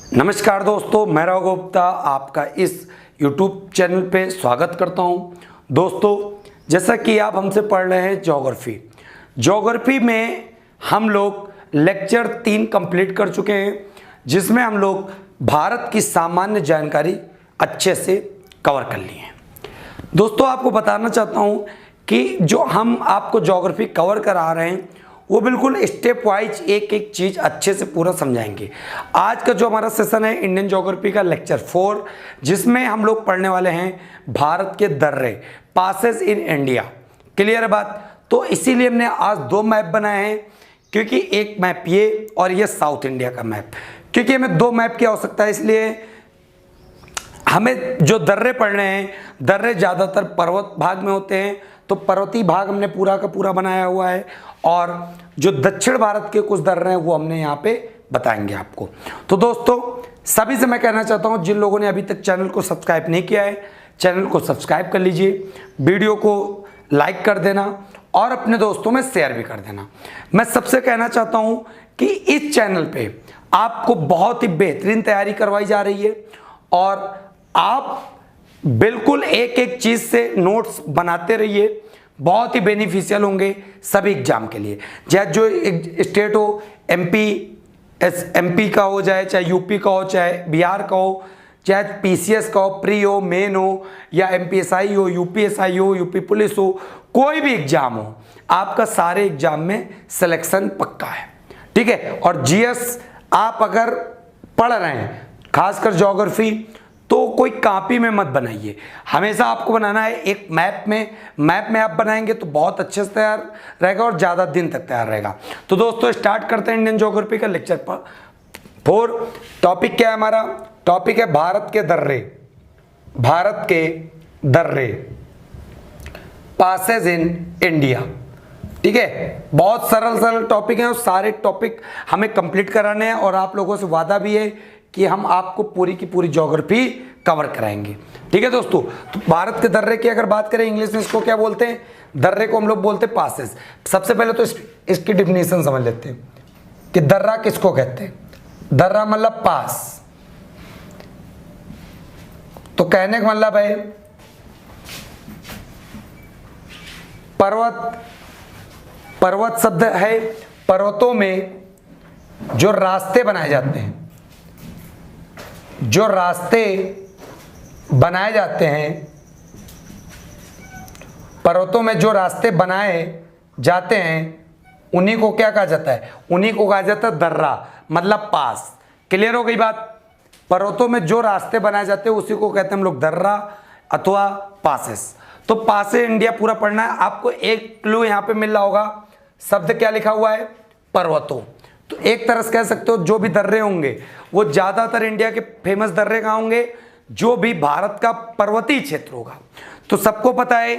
नमस्कार दोस्तों, मैं राव गुप्ता आपका इस YouTube चैनल पे स्वागत करता हूं। दोस्तों, जैसा कि आप हमसे पढ़ रहे हैं ज्योग्राफी में हम लोग लेक्चर 3 कंप्लीट कर चुके हैं, जिसमें हम लोग भारत की सामान्य जानकारी अच्छे से कवर कर लिए हैं। दोस्तों, आपको बताना चाहता हूं कि जो हम आपको ज्योग्राफी कवर करा रहे हैं वो बिल्कुल स्टेप वाइज एक एक चीज़ अच्छे से पूरा समझाएंगे। आज का जो हमारा सेशन है इंडियन ज्योग्राफी का लेक्चर 4, जिसमें हम लोग पढ़ने वाले हैं भारत के दर्रे, पासेस इन इंडिया। क्लियर है बात? तो इसीलिए हमने आज 2 मैप बनाए हैं, क्योंकि एक मैप ये और ये साउथ इंडिया का मैप, क्योंकि हमें 2 मैप की आवश्यकता है। इसलिए हमें जो दर्रे पढ़ने हैं, दर्रे ज़्यादातर पर्वत भाग में होते हैं, तो पर्वतीय भाग हमने पूरा का पूरा बनाया हुआ है, और जो दक्षिण भारत के कुछ दर्रे हैं वो हमने यहाँ पे बताएंगे आपको। तो दोस्तों, सभी से मैं कहना चाहता हूँ, जिन लोगों ने अभी तक चैनल को सब्सक्राइब नहीं किया है, चैनल को सब्सक्राइब कर लीजिए, वीडियो को लाइक कर देना और अपने दोस्तों में शेयर भी कर देना। मैं सबसे कहना चाहता हूँ कि इस चैनल पे आपको बहुत ही बेहतरीन तैयारी करवाई जा रही है, और आप बिल्कुल एक एक चीज से नोट्स बनाते रहिए, बहुत ही बेनिफिशियल होंगे सभी एग्जाम के लिए। चाहे जो स्टेट हो, एमपी का हो, चाहे यूपी का हो, चाहे बिहार का हो, चाहे पीसीएस का हो, प्री हो, मेन हो, या एमपीएसआई हो, यूपीएसआई हो, यूपी पुलिस हो, कोई भी एग्जाम हो, आपका सारे एग्जाम में सिलेक्शन पक्का है। ठीक है? और जीएस आप अगर पढ़ रहे हैं, खासकर ज्योग्राफी, तो कोई कॉपी में मत बनाइए, हमेशा आपको बनाना है एक मैप में आप बनाएंगे तो बहुत अच्छे से तैयार रहेगा और ज़्यादा दिन तक तैयार रहेगा। तो दोस्तों, स्टार्ट करते हैं इंडियन ज्योग्राफी का लेक्चर 4। टॉपिक क्या है हमारा? टॉपिक है भारत के दर्रे, पासेज इन इंडिया। ठीक है? बहुत सरल टॉपिक हैं और सारे टॉपिक हमें कंप्लीट कराने हैं, और आप लोगों से वादा भी है कि हम आपको पूरी की पूरी ज्योग्राफी कवर कराएंगे। ठीक है दोस्तों? तो भारत के दर्रे की अगर बात करें, इंग्लिश में इसको क्या बोलते हैं? दर्रे को हम लोग बोलते हैं पासेस। सबसे पहले तो इसकी डिफिनीशन समझ लेते हैं कि दर्रा किसको कहते हैं। दर्रा मतलब पास। तो कहने का मतलब है पर्वत शब्द है, पर्वतों में जो रास्ते बनाए जाते हैं, पर्वतों में जो रास्ते बनाए जाते हैं, उन्हीं को क्या कहा जाता है? उन्हीं को कहा जाता है दर्रा, मतलब पास। क्लियर हो गई बात? पर्वतों में जो रास्ते बनाए जाते हैं उसी को कहते हैं हम लोग दर्रा अथवा पासेस। तो पासे इंडिया पूरा पढ़ना है आपको। एक क्लू यहाँ पे मिल रहा होगा, शब्द क्या लिखा हुआ है? पर्वतों। तो एक तरह से कह सकते हो, जो भी दर्रे होंगे वो ज्यादातर इंडिया के फेमस दर्रे कहाँ होंगे? जो भी भारत का पर्वतीय क्षेत्र होगा। तो सबको पता है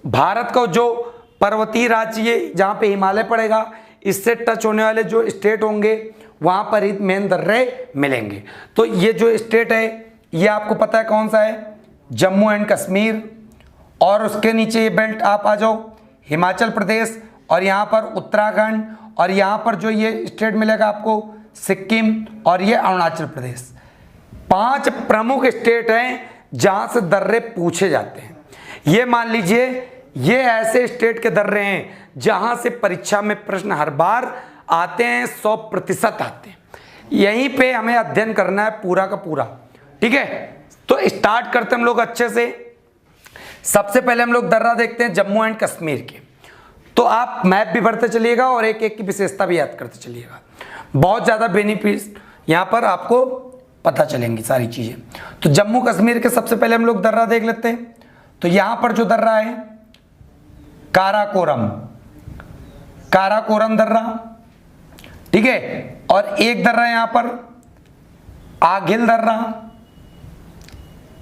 भारत का जो पर्वतीय राज्य जहां पे हिमालय पड़ेगा, इससे टच होने वाले जो स्टेट होंगे वहां पर ही मेन दर्रे मिलेंगे। तो ये जो स्टेट है ये आपको पता है कौन सा है? जम्मू एंड कश्मीर। और उसके नीचे ये बेल्ट आप आ जाओ, हिमाचल प्रदेश, और यहाँ पर उत्तराखंड, और यहाँ पर जो ये स्टेट मिलेगा आपको सिक्किम, और ये अरुणाचल प्रदेश। 5 प्रमुख स्टेट हैं जहां से दर्रे पूछे जाते हैं। ये मान लीजिए, ये ऐसे स्टेट के दर्रे हैं जहां से परीक्षा में प्रश्न हर बार आते हैं, 100% आते हैं। यहीं पे हमें अध्ययन करना है पूरा का पूरा। ठीक है? तो स्टार्ट करते हम लोग अच्छे से। सबसे पहले हम लोग दर्रा देखते हैं जम्मू एंड कश्मीर के। तो आप मैप भी पढ़ते चलिएगा और एक एक की विशेषता भी याद करते चलिएगा। बहुत ज़्यादा बेनिफिट यहाँ पर आपको पता चलेंगी सारी चीज़ें। तो जम्मू कश्मीर के सबसे पहले हम लोग दर्रा देख लेते हैं। तो यहाँ पर जो दर्रा है काराकोरम दर्रा। ठीक है? और एक दर्रा यहाँ पर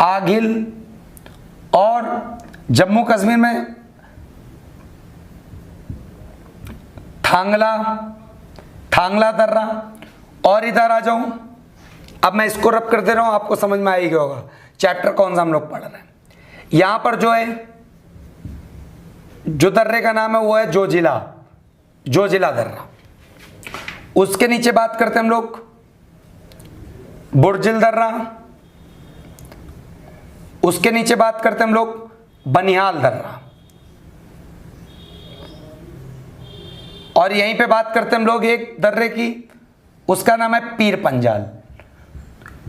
आगिल, और जम्मू कश्मीर में थांगला दर्रा। और इधर आ जाऊं, अब मैं इसको रब कर दे रहा हूं, आपको समझ में आएगा होगा चैप्टर कौन सा हम लोग पढ़ रहे हैं। यहां पर जो है, जो दर्रे का नाम है वो है जोजिला दर्रा। उसके नीचे बात करते हैं हम लोग बुर्जिल दर्रा, उसके नीचे बात करते हैं हम लोग बनिहाल दर्रा, और यहीं पे बात करते हैं हम लोग एक दर्रे की, उसका नाम है पीर पंजाल।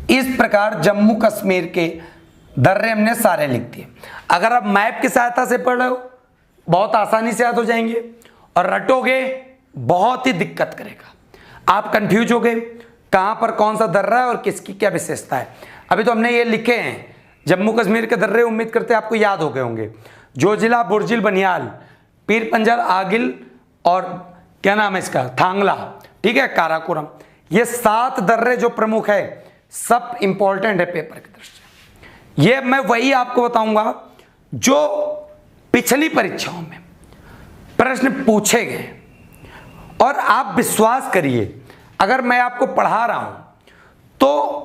इस प्रकार जम्मू कश्मीर के दर्रे हमने सारे लिख दिए। अगर आप मैप की सहायता से पढ़ रहे हो बहुत आसानी से याद हो जाएंगे, और रटोगे बहुत ही दिक्कत करेगा, आप कंफ्यूज हो गए कहां पर कौन सा दर्रा है और किसकी क्या विशेषता है। अभी तो हमने ये लिखे हैं जम्मू कश्मीर के दर्रे, उम्मीद करते हैं आपको याद हो गए होंगे। जोजिला, बुर्जिल, बनिहाल, पीर पंजाल, आगिल और क्या नाम है इसका, थांगला, ठीक है, काराकोरम। ये 7 दर्रे जो प्रमुख है, सब इंपॉर्टेंट है पेपर की दृष्टि से। ये मैं वही आपको बताऊंगा जो पिछली परीक्षाओं में प्रश्न पूछे गए, और आप विश्वास करिए अगर मैं आपको पढ़ा रहा हूं तो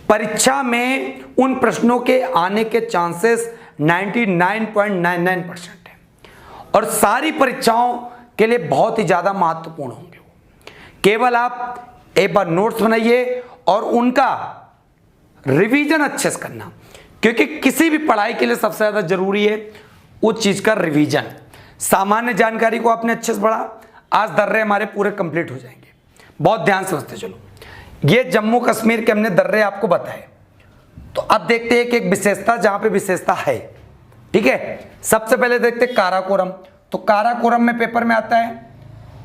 परीक्षा में उन प्रश्नों के आने के चांसेस 99.99% है, और सारी परीक्षाओं के लिए बहुत ही ज्यादा महत्वपूर्ण होंगे। केवल आप एक बार नोट्स बनाइए और उनका रिवीजन अच्छे से करना, क्योंकि किसी भी पढ़ाई के लिए सबसे ज्यादा जरूरी है उस चीज का रिवीजन। सामान्य जानकारी को आपने अच्छे से पढ़ा, आज दर्रे हमारे पूरे कंप्लीट हो जाएंगे। बहुत ध्यान से समझते चलो। ये जम्मू कश्मीर के हमने दर्रे आपको बताए, तो अब देखते हैं कि एक विशेषता जहां पे विशेषता है, ठीक है। सबसे पहले देखते हैं काराकोरम। तो काराकोरम में पेपर में आता है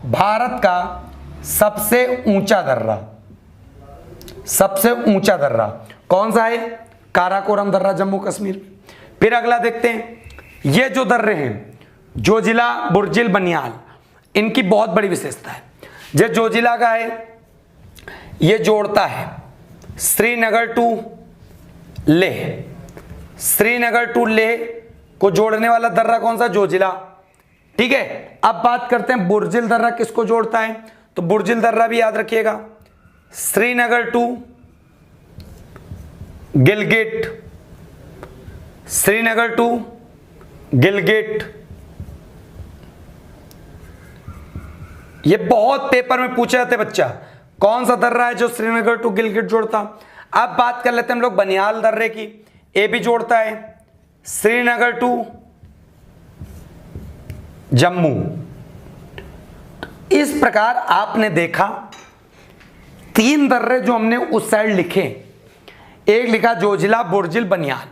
भारत का सबसे ऊंचा दर्रा। सबसे ऊंचा दर्रा कौन सा है? काराकोरम दर्रा जम्मू कश्मीर। फिर अगला देखते हैं, ये जो दर्रे हैं जोजिला, बुर्जिल, बनिहाल, इनकी बहुत बड़ी विशेषता है। जो जोजिला का है ये जोड़ता है श्रीनगर टू लेह। श्रीनगर टू लेह को जोड़ने वाला दर्रा कौन सा? जोजिला, ठीक है। अब बात करते हैं बुर्जिल दर्रा किसको जोड़ता है, तो बुर्जिल दर्रा भी याद रखिएगा श्रीनगर टू गिलगिट। श्रीनगर टू गिलगिट, ये बहुत पेपर में पूछे जाते बच्चा, कौन सा दर्रा है जो श्रीनगर टू गिलगिट जोड़ता। अब बात कर लेते हैं हम लोग बनिहाल दर्रे की, ये भी जोड़ता है श्रीनगर टू जम्मू। इस प्रकार आपने देखा 3 दर्रे जो हमने उस साइड लिखे, एक लिखा जोजिला, बुर्जिल, बनिहाल।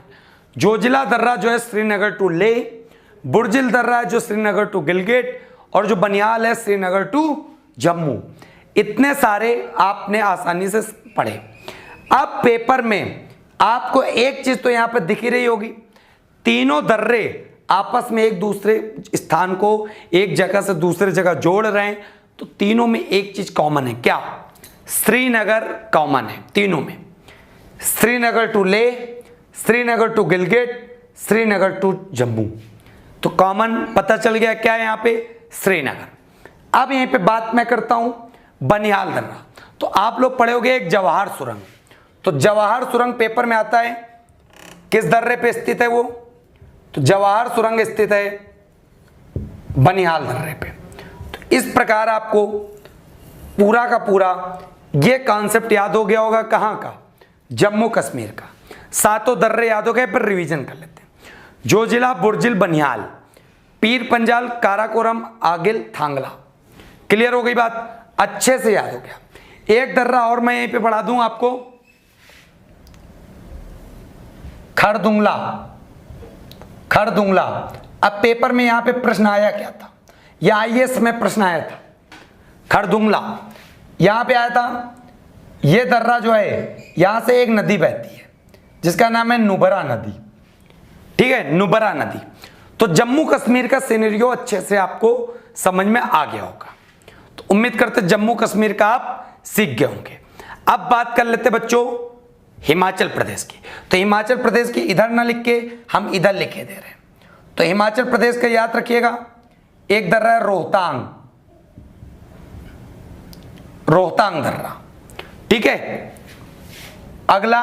जोजिला दर्रा जो है श्रीनगर टू लेह, बुर्जिल दर्रा है जो श्रीनगर टू गिलगिट, और जो बनिहाल है श्रीनगर टू जम्मू। इतने सारे आपने आसानी से पढ़े। अब पेपर में आपको एक चीज तो यहां पर दिख ही रही होगी, तीनों दर्रे आपस में एक दूसरे स्थान को एक जगह से दूसरे जगह जोड़ रहे हैं, तो तीनों में एक चीज कॉमन है। क्या? श्रीनगर कॉमन है तीनों में। Srinagar to Leh, Srinagar to Gilgit, Srinagar to Jammu. तो कॉमन पता चल गया क्या है यहां पे? श्रीनगर। अब यहीं पे बात मैं करता हूं बनिहाल दर्रा। तो आप लोग पढ़े होंगे एक जवाहर सुरंग। तो जवाहर सुरंग पेपर में आता है, किस दर्रे पे स्थित है वो? तो जवाहर सुरंग स्थित है बनिहाल दर्रे पे। तो इस प्रकार आपको पूरा का पूरा ये कॉन्सेप्ट याद हो गया होगा। कहां का? जम्मू कश्मीर का। 7 दर्रे याद हो गए, पर रिवीजन कर लेते हैं। जोजिला, बुर्जिल, बनिहाल, पीर पंजाल, काराकोरम, आगिल, थांगला। क्लियर हो गई बात? अच्छे से याद हो गया। एक दर्रा और मैं यहीं पे पढ़ा दूं आपको, खरदुंगला। खरदुंगला। अब पेपर में यहां पे प्रश्न आया क्या था, या आईएएस में प्रश्न आया था। खरदुंगला यहां पे आया था, यह दर्रा जो है यहां से एक नदी बहती है जिसका नाम है नुब्रा नदी, ठीक है, नुब्रा नदी। तो जम्मू कश्मीर का सिनेरियो अच्छे से आपको समझ में आ गया होगा। तो उम्मीद करते जम्मू कश्मीर का आप सीख गए होंगे। अब बात कर लेते बच्चों हिमाचल प्रदेश की। तो हिमाचल प्रदेश की इधर ना लिख के हम इधर लिखे दे रहे हैं। तो हिमाचल प्रदेश का याद रखिएगा, एक दर्रा है रोहतांग। रोहतांग दर्रा, ठीक है। अगला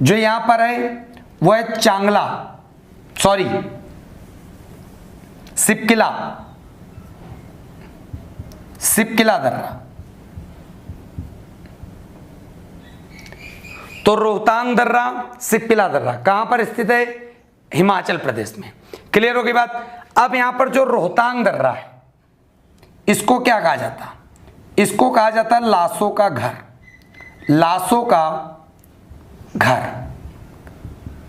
जो यहां पर है वो है चांगला, सॉरी सिपकिला। सिपकिला दर्रा, तो रोहतांग दर्रा, सिप्पिला दर्रा कहां पर स्थित है? हिमाचल प्रदेश में। क्लियर हो गई बात। अब यहां पर जो रोहतांग दर्रा है इसको क्या कहा जाता? इसको कहा जाता है लाशों का घर, लाशों का घर।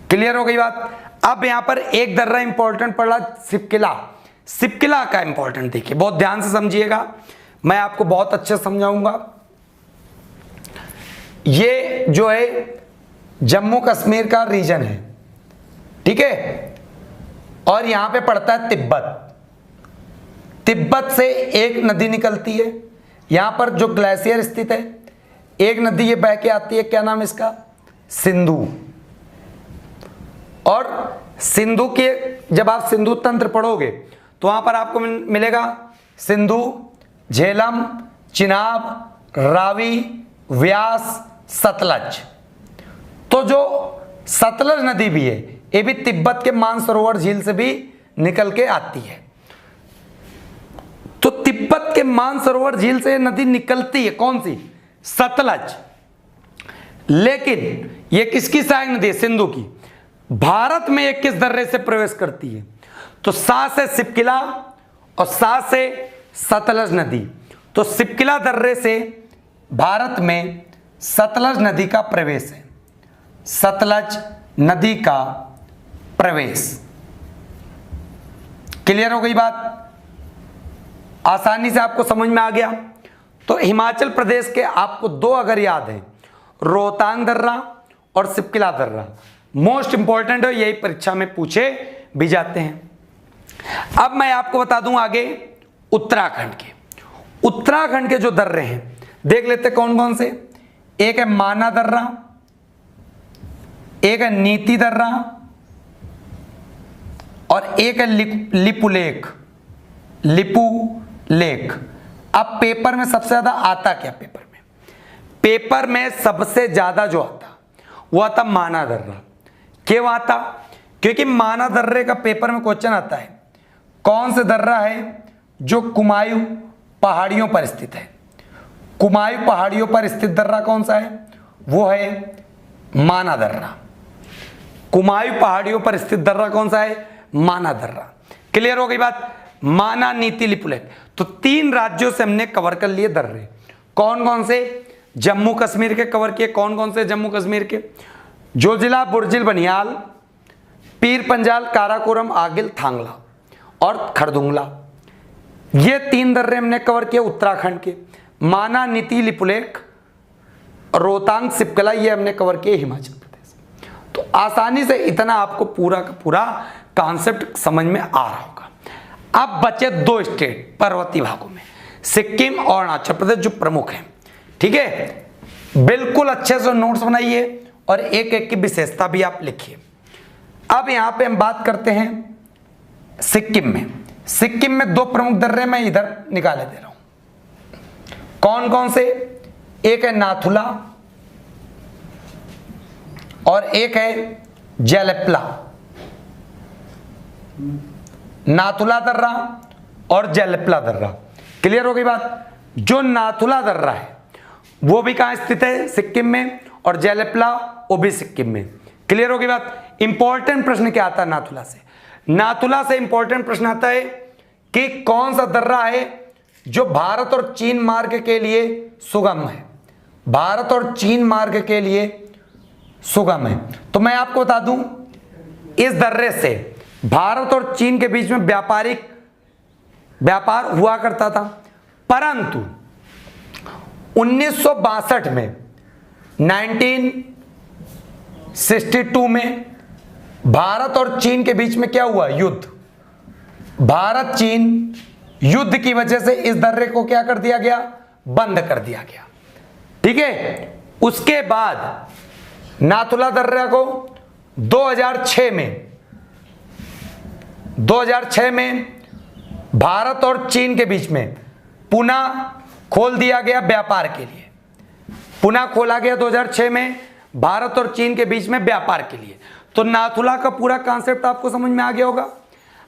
क्लियर हो गई बात। अब यहां पर एक दर्रा इंपॉर्टेंट पड़ रहा, सिप्पिला। सिप्पिला का इंपॉर्टेंट देखिए, बहुत ध्यान से समझिएगा, मैं आपको बहुत अच्छे से समझाऊंगा। ये जो है जम्मू कश्मीर का रीजन है, ठीक है, और यहां पे पड़ता है तिब्बत। तिब्बत से एक नदी निकलती है, यहां पर जो ग्लेशियर स्थित है, एक नदी ये बह के आती है, क्या नाम है इसका? सिंधु। और सिंधु के, जब आप सिंधु तंत्र पढ़ोगे तो वहां पर आपको मिलेगा सिंधु, झेलम, चिनाब, रावी, व्यास, सतलज। तो जो सतलज नदी भी है ये भी तिब्बत के मानसरोवर झील से भी निकल के आती है। तो तिब्बत के मानसरोवर झील से नदी निकलती है, कौन सी? सतलज। लेकिन ये किसकी सहायक नदी है? सिंधु की। भारत में ये किस दर्रे से प्रवेश करती है? तो सा से सिप्पिला और सा से सतलज नदी। तो सिप्पिला दर्रे से भारत में सतलज नदी का प्रवेश है, सतलज नदी का प्रवेश। क्लियर हो गई बात? आसानी से आपको समझ में आ गया। तो हिमाचल प्रदेश के आपको दो अगर याद है, रोहतांग दर्रा और सिप्पिला दर्रा, मोस्ट इंपॉर्टेंट है, यही परीक्षा में पूछे भी जाते हैं। अब मैं आपको बता दूं आगे उत्तराखंड के। उत्तराखंड के जो दर्रे हैं देख लेते कौन कौन से। एक है माना दर्रा, एक है नीति दर्रा और एक है लिपुलेख, लिपू लेख। अब पेपर में सबसे ज्यादा आता क्या? पेपर में सबसे ज्यादा जो आता वो आता माना दर्रा। क्यों आता? क्योंकि माना दर्रे का पेपर में क्वेश्चन आता है, कौन से दर्रा है जो कुमायूं पहाड़ियों पर स्थित है? कुमायूं पहाड़ियों पर स्थित दर्रा कौन सा है? वो है माना दर्रा। कुमायूं पहाड़ियों पर स्थित दर्रा कौन सा है? माना दर्रा। क्लियर हो गई बात? माना, नीति, लिपुलेख। तो 3 राज्यों से हमने कवर कर लिए दर्रे। कौन कौन से? जम्मू कश्मीर के कवर किए। कौन कौन से जम्मू कश्मीर के? जोजिला, बुर्जिल, बनियाल, पीर पंजाल, काराकोरम, आगिल, थांगला और खरदुंगला। ये 3 दर्रे हमने कवर किए उत्तराखंड के। माना, नीति, लिपुलेख, रोहतांग, सिप्पिला, ये हमने कवर किए हिमाचल प्रदेश। तो आसानी से इतना आपको पूरा का पूरा कॉन्सेप्ट समझ में आ रहा होगा। अब बचे 2 स्टेट पर्वतीय भागों में, सिक्किम और अरुणाचल प्रदेश, जो प्रमुख हैं। ठीक है, बिल्कुल अच्छे से नोट्स बनाइए और एक एक की विशेषता भी आप लिखिए। अब यहां पे हम बात करते हैं सिक्किम में। सिक्किम में 2 प्रमुख दर्रे मैं इधर निकाले दे रहा हूं। कौन कौन से? एक है नाथुला और एक है जेलेप्ला। नाथुला दर्रा और जेलेप्ला दर्रा। क्लियर हो गई बात? जो नाथुला दर्रा है वो भी कहां स्थित है? सिक्किम में। और जेलेप्ला वो भी सिक्किम में। क्लियर हो गई बात? इंपॉर्टेंट प्रश्न क्या आता है नाथुला से? नाथुला से इंपॉर्टेंट प्रश्न आता है कि कौन सा दर्रा है जो भारत और चीन मार्ग के लिए सुगम है? भारत और चीन मार्ग के लिए सुगम है। तो मैं आपको बता दूं, इस दर्रे से भारत और चीन के बीच में व्यापार हुआ करता था, परंतु 1962 में 1962 में भारत और चीन के बीच में क्या हुआ? युद्ध। भारत चीन युद्ध की वजह से इस दर्रे को क्या कर दिया गया? बंद कर दिया गया। ठीक है, उसके बाद नाथुला दर्रा को 2006 में भारत और चीन के बीच में पुनः खोल दिया गया व्यापार के लिए। पुनः खोला गया 2006 में भारत और चीन के बीच में व्यापार के लिए। तो नाथुला का पूरा कॉन्सेप्ट आपको समझ में आ गया होगा।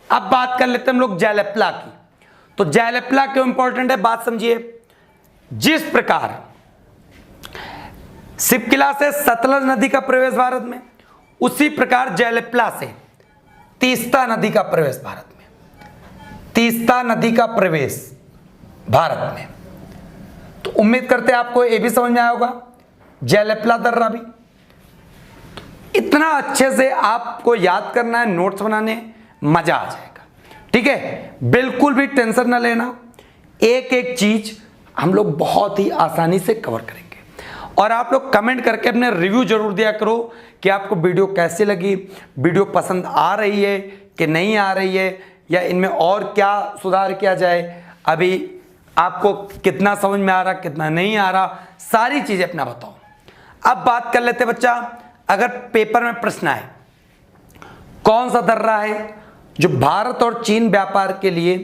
अब बात कर लेते हैं हम लोग जेलेप्ला की। तो जेलेप्ला क्यों इंपॉर्टेंट है, बात समझिए। जिस प्रकार सिपकिला से सतलज नदी का प्रवेश भारत में, उसी प्रकार जयलिपला से तीस्ता नदी का प्रवेश भारत में, तीस्ता नदी का प्रवेश भारत में। तो उम्मीद करते हैं आपको ये भी समझ में आया होगा, जयलिपला दर्रा भी। इतना अच्छे से आपको याद करना है, नोट्स बनाने, मजा आ जाएगा। ठीक है, बिल्कुल भी टेंशन ना लेना, एक एक चीज हम लोग बहुत ही आसानी से कवर करेंगे। और आप लोग कमेंट करके अपने रिव्यू जरूर दिया करो कि आपको वीडियो कैसी लगी, वीडियो पसंद आ रही है कि नहीं आ रही है, या इनमें और क्या सुधार किया जाए, अभी आपको कितना समझ में आ रहा, कितना नहीं आ रहा, सारी चीजें अपना बताओ। अब बात कर लेते बच्चा, अगर पेपर में प्रश्न आए कौन सा दर्रा है जो भारत और चीन व्यापार के लिए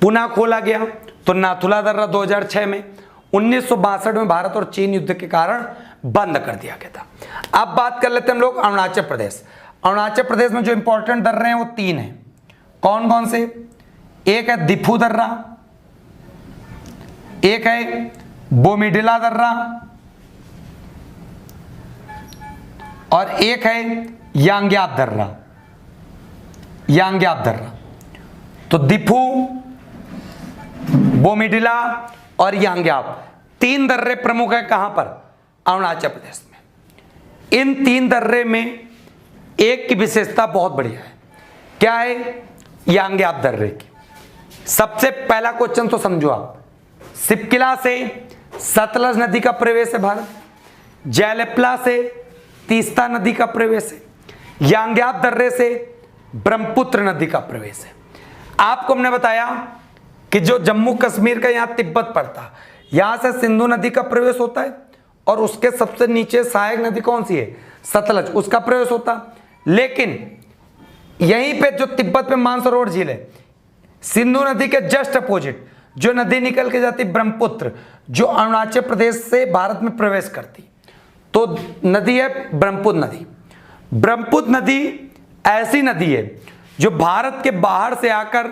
पुनः खोला गया, तो नाथुला दर्रा 2006 में, 1962 में भारत और चीन युद्ध के कारण बंद कर दिया गया था। अब बात कर लेते हैं हम लोग अरुणाचल प्रदेश। अरुणाचल प्रदेश में जो इंपॉर्टेंट दर्रे हैं वो 3 हैं। कौन कौन से? एक है दिफू दर्रा, एक है बोमीडिला दर्रा, और एक है यांग्याप दर्रा। यांग्याप दर्रा, तो दिफू, बोमीडिला और यांग्याप, 3 दर्रे प्रमुख है। कहां पर? अरुणाचल प्रदेश में। इन 3 दर्रे में एक की विशेषता बहुत बढ़िया है। क्या है? यांग्याप दर्रे की। सबसे पहला क्वेश्चन तो समझो आप, सिपकिला से सतलज नदी का प्रवेश है भारत, जयलिपला से तीस्ता नदी का प्रवेश है, यांग्याप दर्रे से ब्रह्मपुत्र नदी का प्रवेश है। आपको हमने बताया कि जो जम्मू कश्मीर का यहां तिब्बत पड़ता, यहां से सिंधु नदी का प्रवेश होता है, और उसके सबसे नीचे सहायक नदी कौन सी है? सतलज, उसका प्रवेश होता। लेकिन यहीं पे जो तिब्बत में मानसरोवर झील है, सिंधु नदी के जस्ट अपोजिट जो नदी निकल के जाती ब्रह्मपुत्र, जो अरुणाचल प्रदेश से भारत में प्रवेश करती, तो नदी है ब्रह्मपुत्र नदी। ब्रह्मपुत्र नदी ऐसी नदी है जो भारत के बाहर से आकर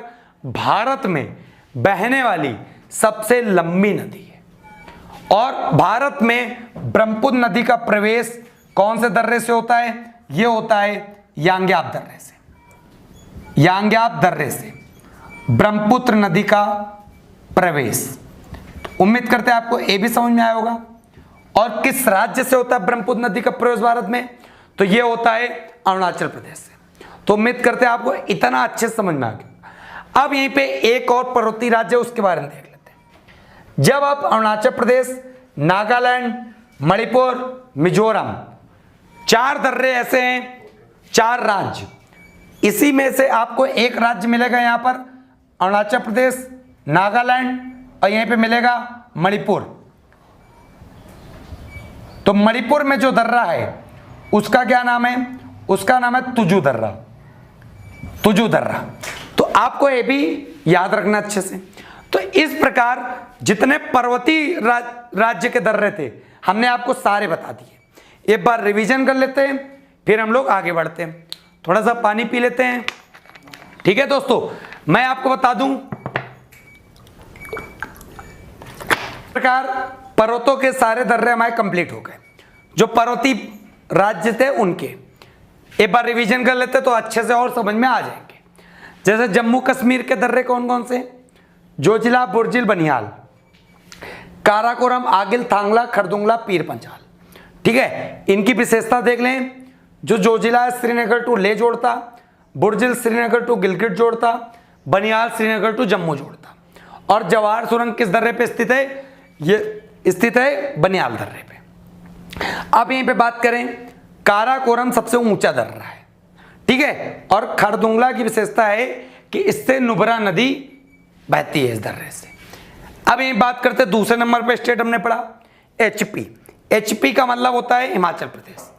भारत में बहने वाली सबसे लंबी नदी है। और भारत में ब्रह्मपुत्र नदी का प्रवेश कौन से दर्रे से होता है? यह होता है यांग्याप दर्रे से। यांग्याप दर्रे से ब्रह्मपुत्र नदी का प्रवेश। उम्मीद करते हैं आपको ये भी समझ में आया होगा। और किस राज्य से होता है ब्रह्मपुत्र नदी का प्रवेश भारत में? तो यह होता है अरुणाचल प्रदेश से। तो उम्मीद करते हैं आपको इतना अच्छे से समझ में आ गया। अब यहीं पे एक और पर्वतीय राज्य, उसके बारे में देख लेते हैं। जब आप अरुणाचल प्रदेश, नागालैंड, मणिपुर, मिजोरम, 4 दर्रे ऐसे हैं, 4 राज्य, इसी में से आपको एक राज्य मिलेगा यहां पर अरुणाचल प्रदेश, नागालैंड, और यहीं पे मिलेगा मणिपुर। तो मणिपुर में जो दर्रा है उसका क्या नाम है? उसका नाम है तुजू दर्रा। तुजू दर्रा, तो आपको ये भी याद रखना अच्छे से। तो इस प्रकार जितने पर्वतीय राज्य के दर्रे थे हमने आपको सारे बता दिए। एक बार रिवीजन कर लेते हैं, फिर हम लोग आगे बढ़ते हैं। थोड़ा सा पानी पी लेते हैं। ठीक है दोस्तों, मैं आपको बता दूं, प्रकार पर्वतों के सारे दर्रे हमारे कंप्लीट हो गए। जो पर्वतीय राज्य थे उनके एक बार रिवीजन कर लेते तो अच्छे से और समझ में आ जाएंगे। जैसे जम्मू कश्मीर के दर्रे कौन कौन से? जोजिला, बुर्जिल, बनिहाल, काराकोरम, आगिल, थांगला, खरदुंगला, पीर पंचाल। ठीक है, इनकी विशेषता देख लें। जो जोजिला श्रीनगर टू लेह जोड़ता, बुर्जिल श्रीनगर टू गिलगिट जोड़ता, बनिहाल श्रीनगर टू जम्मू जोड़ता, और जवाहर सुरंग किस दर्रे पे स्थित है? ये स्थित है बनिहाल दर्रे पे। अब यहीं पे बात करें, काराकोरम सबसे ऊंचा दर्रा है। ठीक है, और खरदुंगला की विशेषता है कि इससे नुब्रा नदी बहती है इस दर्रे से। अब यही बात करते दूसरे नंबर पे स्टेट हमने पढ़ा एचपी। एचपी का मतलब होता है हिमाचल प्रदेश।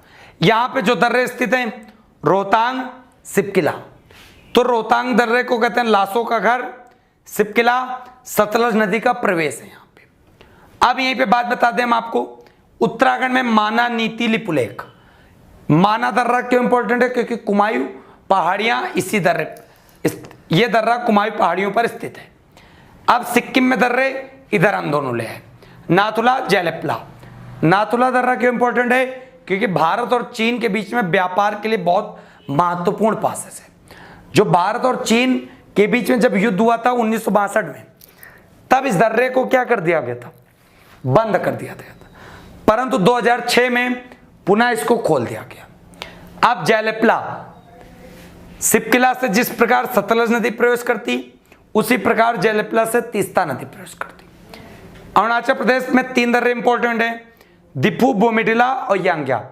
यहां पे जो दर्रे स्थित हैं, रोहतांग, सिपकिला। तो रोहतांग दर्रे को कहते हैं लाशों का घर, सिपकिला सतलज नदी का प्रवेश है यहां पे। अब यहीं पे बात बता दें हम आपको, उत्तराखंड में माना, नीति, लिपुलेख। माना दर्रा क्यों इंपॉर्टेंट है? क्योंकि कुमायूं पहाड़ियां इसी दर्रे, ये दर्रा कुमायूं पहाड़ियों पर स्थित है। अब सिक्किम में दर्रे इधर हम दोनों ले हैं, नाथुला, जयलिपला। नाथुला दर्रा क्यों इंपॉर्टेंट है? क्योंकि भारत और चीन के बीच में व्यापार के लिए बहुत महत्वपूर्ण पासेस है। जो भारत और चीन के बीच में जब युद्ध हुआ था 1962 में, तब इस दर्रे को क्या कर दिया गया था? बंद कर दिया गया था। परंतु 2006 में पुनः इसको खोल दिया गया। अब जयलेपला सिपकिला से जिस प्रकार सतलज नदी प्रवेश करती, उसी प्रकार जयलेपला से तीस्ता नदी प्रवेश करती। अरुणाचल प्रदेश में 3 दर्रे इंपॉर्टेंट हैं, दिफू, बोमीडिला और यांग्या।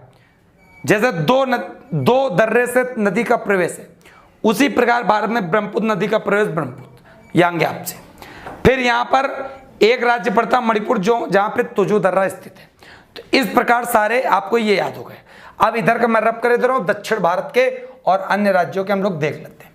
जैसे दो दर्रे से नदी का प्रवेश है, उसी प्रकार भारत में ब्रह्मपुत्र नदी का प्रवेश ब्रह्मपुत्र यांग्या से। फिर यहाँ पर एक राज्य पड़ता मणिपुर, जो जहाँ पे तुजू दर्रा स्थित है। तो इस प्रकार सारे आपको ये याद हो गए। अब इधर का मैं रब कर दे रहा हूँ, दक्षिण भारत के और अन्य राज्यों के हम लोग देख लेते हैं।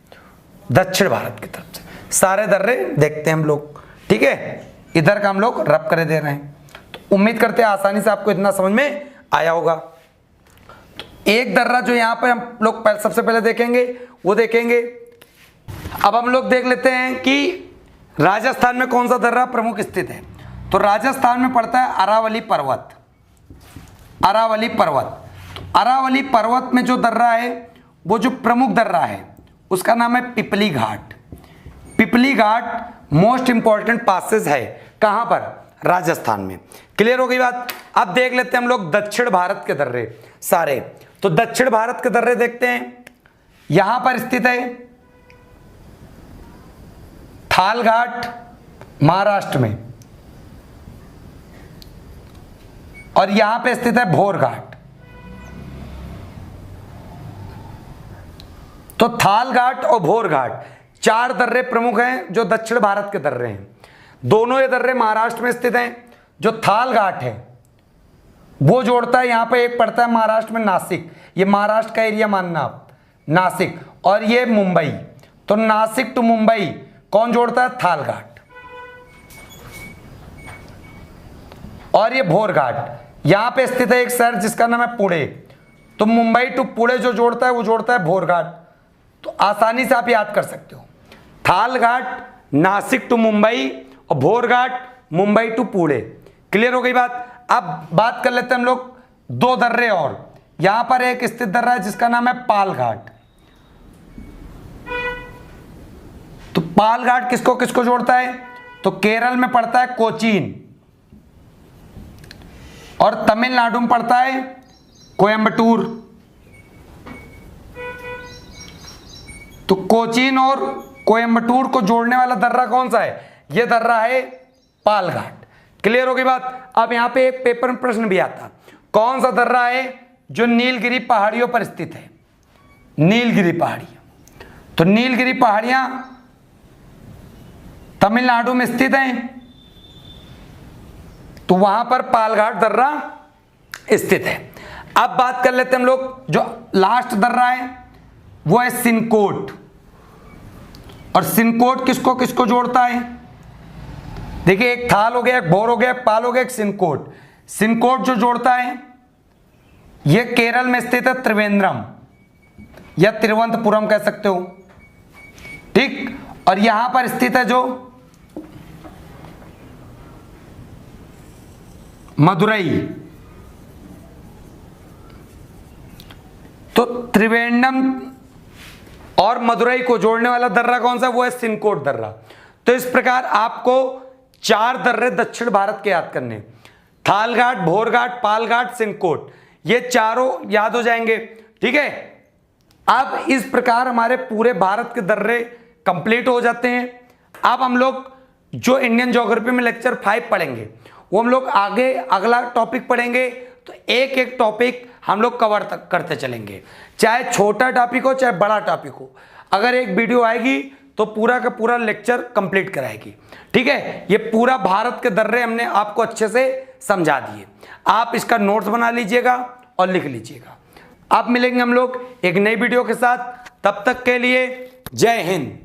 दक्षिण भारत की तरफ से सारे दर्रे देखते हैं हम लोग, ठीक है। इधर का हम लोग रब करे दे रहे हैं। तो उम्मीद करते हैं आसानी से आपको इतना समझ में आया होगा। तो एक दर्रा जो यहाँ पर हम लोग सबसे पहले देखेंगे वो देखेंगे। अब हम लोग देख लेते हैं कि राजस्थान में कौन सा दर्रा प्रमुख स्थित है। तो राजस्थान में पड़ता है अरावली पर्वत। अरावली पर्वत, तो अरावली पर्वत में जो दर्रा है, वो जो प्रमुख दर्रा है उसका नाम है पिपली घाट। पिपली घाट मोस्ट इंपॉर्टेंट पासेस है। कहां पर? राजस्थान में। क्लियर हो गई बात। अब देख लेते हैं हम लोग दक्षिण भारत के दर्रे सारे। तो दक्षिण भारत के दर्रे देखते हैं। यहां पर स्थित है थाल घाट महाराष्ट्र में, और यहां पे स्थित है भोर घाट। तो थाल घाट और भोर घाट 4 दर्रे प्रमुख हैं जो दक्षिण भारत के दर्रे हैं। दोनों ये दर्रे महाराष्ट्र में स्थित हैं। जो थाल घाट है वो जोड़ता है, यहां पे एक पड़ता है महाराष्ट्र में नासिक, ये महाराष्ट्र का एरिया मानना आप, नासिक, और ये मुंबई। तो नासिक टू मुंबई कौन जोड़ता है? थाल घाट। और ये भोर घाट, यहां पे स्थित है एक शहर जिसका नाम है पुणे। तो मुंबई टू पुणे जो जोड़ता है वो जोड़ता है भोर घाट। तो आसानी से आप याद कर सकते हो, थाल घाट नासिक टू मुंबई और भोर घाट मुंबई टू पुणे। क्लियर हो गई बात। अब बात कर लेते हैं हम लोग 2 दर्रे और। यहां पर एक स्थित दर्रा है जिसका नाम है पाल घाट। तो पाल घाट किसको किसको जोड़ता है? तो केरल में पड़ता है कोचीन, और तमिलनाडु में पड़ता है कोयम्बटूर। तो कोचीन और कोयम्बटूर को जोड़ने वाला दर्रा कौन सा है? यह दर्रा है पाल घाट। क्लियर हो गई बात। अब यहां पे एक पेपर में प्रश्न भी आता, कौन सा दर्रा है जो नीलगिरी पहाड़ियों पर स्थित है? नीलगिरी पहाड़ियां। तो नीलगिरी पहाड़ियां तमिलनाडु में स्थित हैं, तो वहां पर पालघाट दर्रा स्थित है। अब बात कर लेते हैं हम लोग, जो लास्ट दर्रा है वो है सिनकोट। और सिनकोट किसको किसको जोड़ता है? देखिए, एक थाल हो गया, एक भोर हो गया, एक पाल हो गया, एक सिनकोट। सिनकोट जो जोड़ता है ये केरल में स्थित है त्रिवेंद्रम या तिरुवनंतपुरम कह सकते हो, ठीक। और यहां पर स्थित है जो मदुरई। तो त्रिवेंद्रम और मदुरई को जोड़ने वाला दर्रा कौन सा? वो है सिनकोट दर्रा। तो इस प्रकार आपको 4 दर्रे दक्षिण भारत के याद करने, थालघाट, भोरघाट, पालघाट, सिनकोट, ये चारों याद हो जाएंगे, ठीक है। अब इस प्रकार हमारे पूरे भारत के दर्रे कंप्लीट हो जाते हैं। अब हम लोग जो इंडियन ज्योग्राफी में लेक्चर 5 पढ़ेंगे वो हम लोग आगे अगला टॉपिक पढ़ेंगे। तो एक एक टॉपिक हम लोग कवर तक करते चलेंगे, चाहे छोटा टॉपिक हो चाहे बड़ा टॉपिक हो। अगर एक वीडियो आएगी तो पूरा का पूरा लेक्चर कंप्लीट कराएगी, ठीक है। ये पूरा भारत के दर्रे हमने आपको अच्छे से समझा दिए। आप इसका नोट्स बना लीजिएगा और लिख लीजिएगा। अब मिलेंगे हम लोग एक नई वीडियो के साथ, तब तक के लिए जय हिंद।